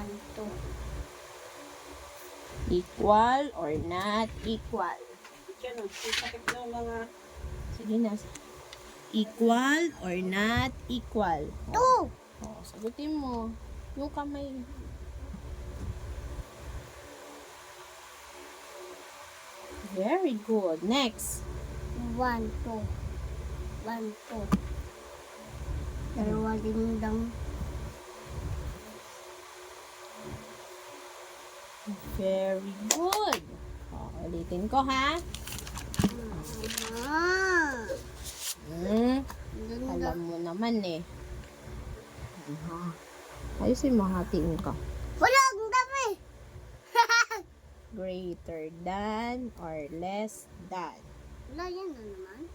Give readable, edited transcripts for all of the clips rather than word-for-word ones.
1, 2. Equal or not equal? Yan o, sakit ng mga... Sige na. Equal or not equal? 2. Oh, sagutin mo. Yung kamay. Very good. Next. 1, 2. 1, 2. Dalawa din lang. Very good. Oh, ulitin ko ha. Alam mo naman eh. Ayusin mo, hatiin ko. Wala akong dami. Greater than or less than. Wala yan na naman.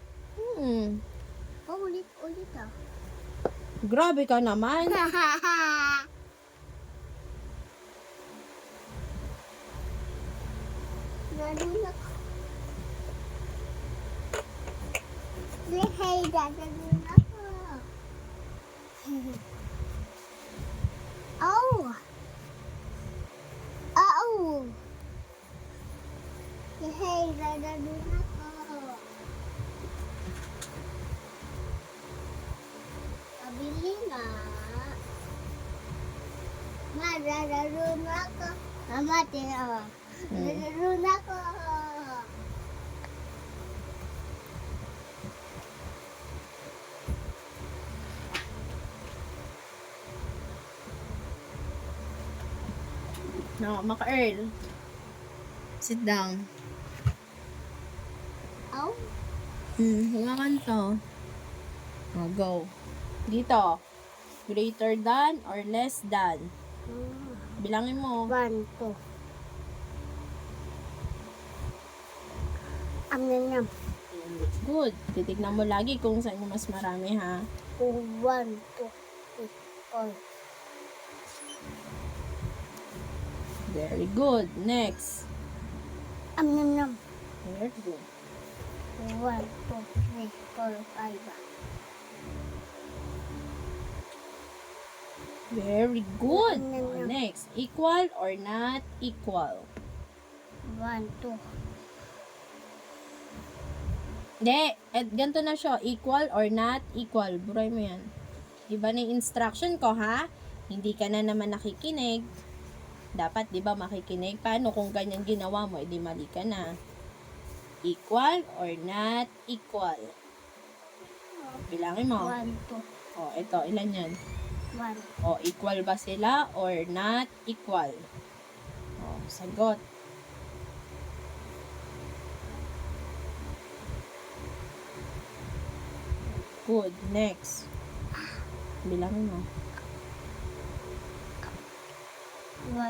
Ulit ah. Grabe ka naman. Nalulak. Hey, dadalun ako. Oh. Oh. Hey, dadalun ako. Pabili nga. Ma, dadalun ako. Mama, tinawa. Dadalun ako. No, Maka-Earl. Sit down. Oh. Hawakan to. Oh, go. Dito. Greater than or less than. Bilangin mo. 1, 2. Yum. Good. Titignan mo lagi kung saan yung mas marami ha. 1, 2, 3, 4. Very good. Next. Yum. Very good. 1, 2, 3, 4, 5. Very good. Yum. Next. Equal or not equal? 1, 2. Hindi. Ganito na siya. Equal or not equal. Buray mo yan. Iba na yung instruction ko, ha? Hindi ka na naman nakikinig. Dapat, di ba, makikinig? Paano kung ganyan ginawa mo? Edi mali ka na. Equal or not equal? Bilangin mo. 1, 2. O, ito. Ilan yan? 1. O, equal ba sila or not equal? O, sagot. Good. Next. Bilangin mo. 1, 2,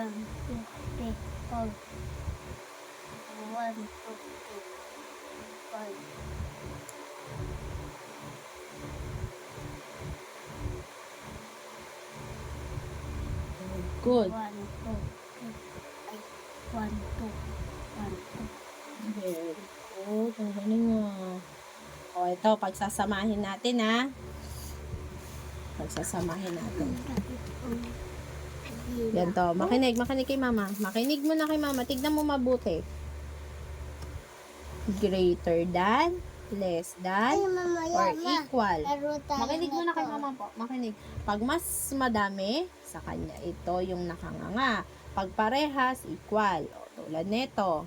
3, 4. 1, 2, 3, 5. Good. 1, 2, 3, 1, 2, 1, 2. Very good. Ang galing mo. O, ito. Pagsasamahin natin, ha? Pagsasamahin natin. Yan to. Makinig kay mama. Makinig mo na kay mama. Tignan mo mabuti. Greater than, less than, or equal. Makinig mo na kay mama po. Makinig. Pag mas madami, sa kanya ito yung nakanganga. Pag parehas, equal. O, tulad nito.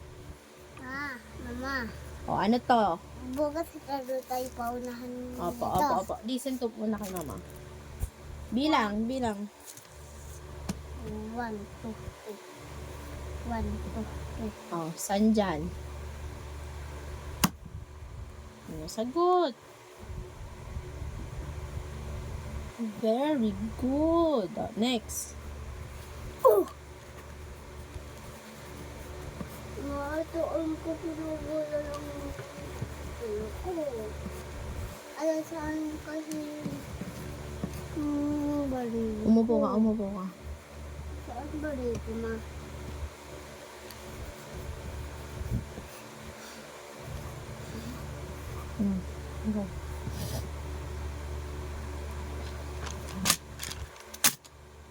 Mama. O, ano to? Bukas laro tayo paunahan Opo, opo, opo. Listen to muna kay mama. Bilang. 1, 2, 3. 1, 2, 3. O, saan dyan? Ano, sagot. Very good. O, next. Matuon ko pinugula lang ano ko. Alam saan kasi balik. Umupo ka. Saan balik ko, ma? Okay.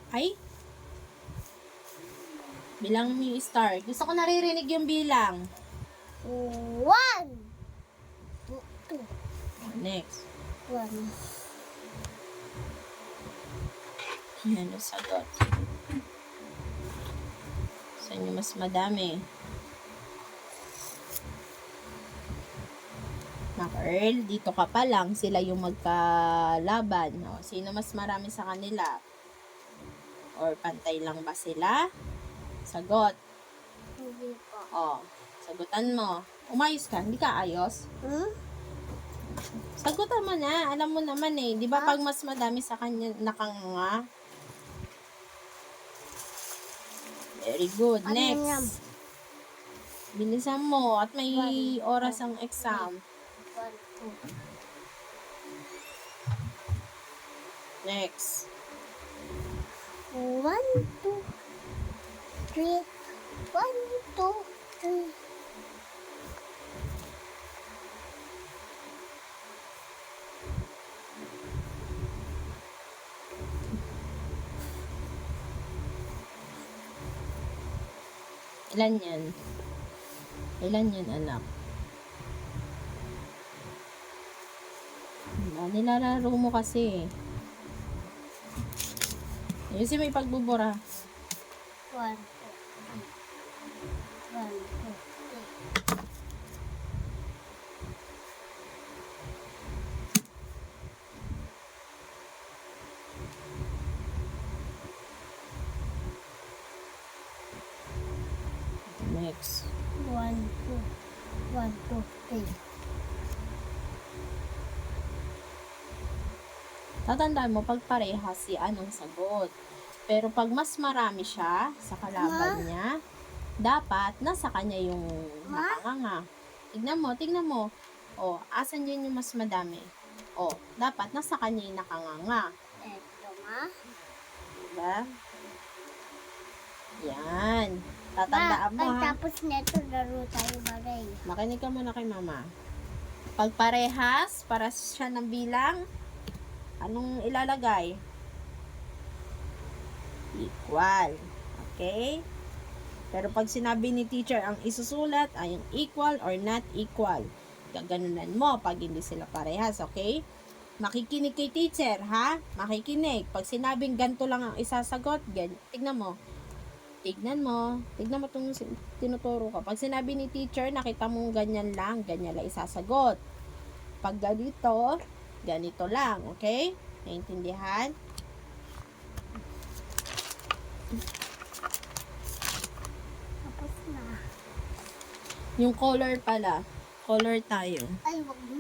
Ay? Bilang mo yung star. Gusto ko naririnig yung bilang. 1, 2, Next. 1. Yan ang sagot. Saan yung mas madami? Earl, dito ka pa lang, sila yung magkalaban. O, sino mas marami sa kanila? Or pantay lang ba sila? Sagot. Hindi po. O, sagutan mo. Umayos ka, hindi ka ayos? Hmm? Sagutan mo na, alam mo naman eh. Di ba pag mas madami sa kanya nakanganga? Very good. Ano yan? Next. Bilisan mo at may oras ang exam. 1, 2. Next. 1, 2, 3. 1, 2, 3. Ilan yan? Ilan yan, anak? Nilalaro mo kasi. Ayusin mo yung pagbubura. 1, 2, 3. Next. 1, 2, 1, 2, 3. Tatandaan mo, pag parehas si anong sagot. Pero pag mas marami siya sa kalaban niya, dapat nasa kanya yung nakanganga. Tignan mo. O, asan yun yung mas madami? O, dapat nasa kanya yung nakanganga. Ito nga. Diba? Yan. Tatandaan mo ha. Pagtapos nito, laro tayo bagay. Makinig ka muna kay mama. Pag parehas, para siya ng bilang, anong ilalagay? Equal. Okay? Pero pag sinabi ni teacher ang isusulat ay yung equal or not equal. Gaganunan mo pag hindi sila parehas. Okay? Makikinig kay teacher, ha? Makikinig. Pag sinabing ganito lang ang isasagot, tignan mo. Tignan mo itong tinuturo ko. Pag sinabi ni teacher, nakita mong ganyan lang isasagot. Pag ganito lang, okay? Naintindihan? Tapos na. Yung color pala. Color tayo. Ay, wag na.